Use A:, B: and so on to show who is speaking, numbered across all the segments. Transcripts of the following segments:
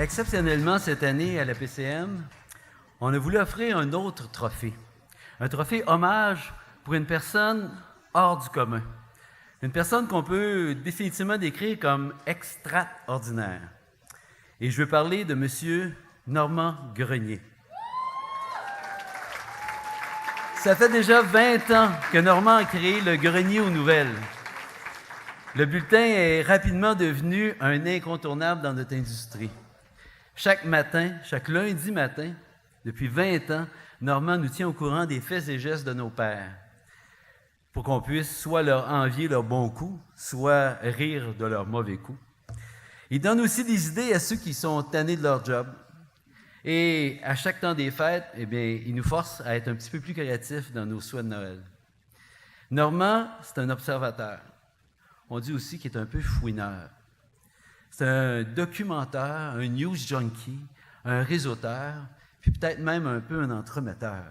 A: Exceptionnellement, cette année, à la PCM, on a voulu offrir un autre trophée. Un trophée hommage pour une personne hors du commun. Une personne qu'on peut définitivement décrire comme extraordinaire. Et je veux parler de M. Normand Grenier. Ça fait déjà 20 ans que Normand a créé le Grenier aux nouvelles. Le bulletin est rapidement devenu un incontournable dans notre industrie. Chaque matin, chaque lundi matin, depuis 20 ans, Normand nous tient au courant des faits et gestes de nos pairs pour qu'on puisse soit leur envier leurs bons coups, soit rire de leurs mauvais coups. Il donne aussi des idées à ceux qui sont tannés de leur job. Et à chaque temps des fêtes, il nous force à être un petit peu plus créatifs dans nos souhaits de Noël. Normand, c'est un observateur. On dit aussi qu'il est un peu fouineur. C'est un documentaire, un news junkie, un réseauteur, puis peut-être même un peu un entremetteur.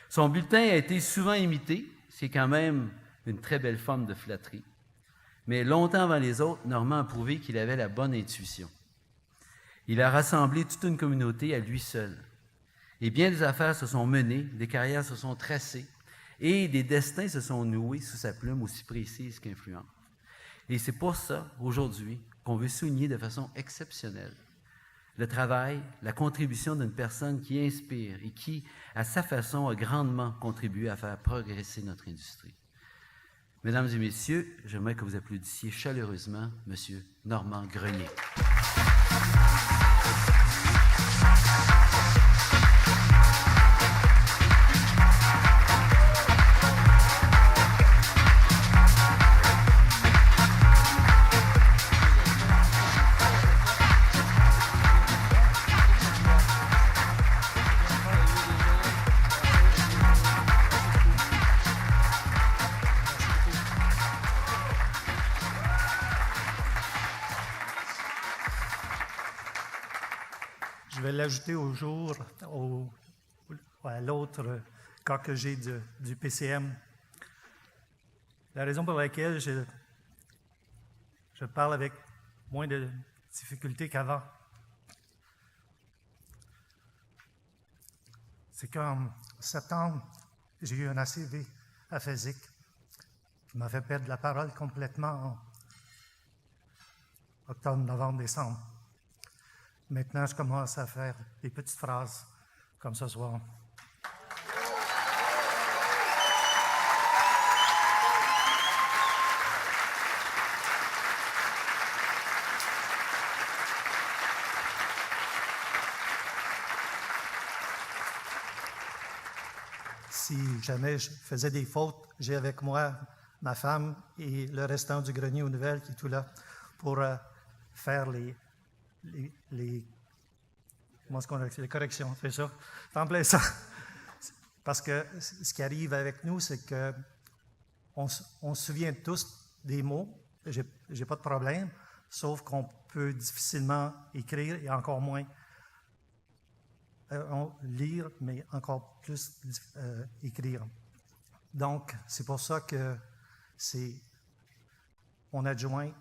A: Son bulletin a été souvent imité, c'est quand même une très belle forme de flatterie. Mais longtemps avant les autres, Normand a prouvé qu'il avait la bonne intuition. Il a rassemblé toute une communauté à lui seul. Et bien des affaires se sont menées, des carrières se sont tracées, et des destins se sont noués sous sa plume aussi précise qu'influente. Et c'est pour ça, aujourd'hui, qu'on veut souligner de façon exceptionnelle le travail, la contribution d'une personne qui inspire et qui, à sa façon, a grandement contribué à faire progresser notre industrie. Mesdames et messieurs, j'aimerais que vous applaudissiez chaleureusement M. Normand Grenier.
B: Je vais l'ajouter à l'autre cas que j'ai du PCM. La raison pour laquelle je parle avec moins de difficultés qu'avant, c'est qu'en septembre, j'ai eu un ACV aphasique qui m'a fait perdre la parole complètement en octobre, novembre, décembre. Maintenant, je commence à faire des petites phrases comme ce soir. Si jamais je faisais des fautes, j'ai avec moi ma femme et le restant du grenier aux nouvelles qui est tout là pour faire les corrections, c'est ça? En plein ça. Parce que ce qui arrive avec nous, c'est qu'on se souvient tous des mots, j'ai pas de problème, sauf qu'on peut difficilement écrire et encore moins lire, mais encore plus écrire. Donc, c'est pour ça que c'est mon adjoint,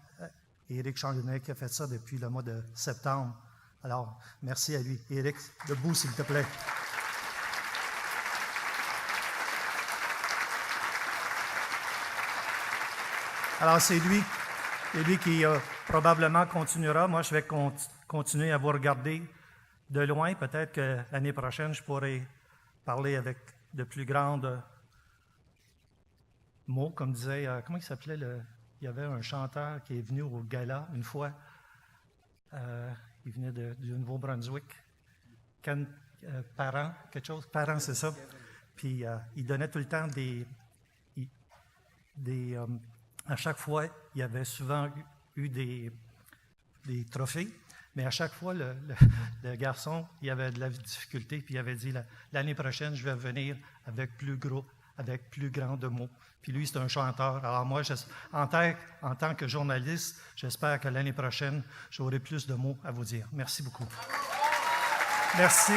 B: Éric Chandonnet, qui a fait ça depuis le mois de septembre. Alors, merci à lui. Éric, debout, s'il te plaît. Alors, c'est lui qui probablement continuera. Moi, je vais continuer à vous regarder de loin. Peut-être que l'année prochaine, je pourrai parler avec de plus grandes mots, comme disait, comment il s'appelait il y avait un chanteur qui est venu au gala une fois. Il venait du Nouveau-Brunswick. Parent, quelque chose? Parent, c'est ça. Puis il donnait tout le temps à chaque fois, il y avait souvent eu des trophées, mais à chaque fois, le garçon, il avait de la difficulté, puis il avait dit, l'année prochaine, je vais venir avec plus grand de mots. Puis lui, c'est un chanteur. Alors moi, en tant que journaliste, j'espère que l'année prochaine, j'aurai plus de mots à vous dire. Merci beaucoup. Merci.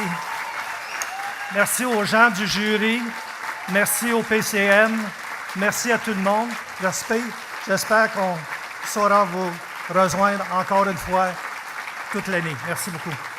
B: Merci aux gens du jury. Merci au PCM. Merci à tout le monde. J'espère qu'on saura vous rejoindre encore une fois toute l'année. Merci beaucoup.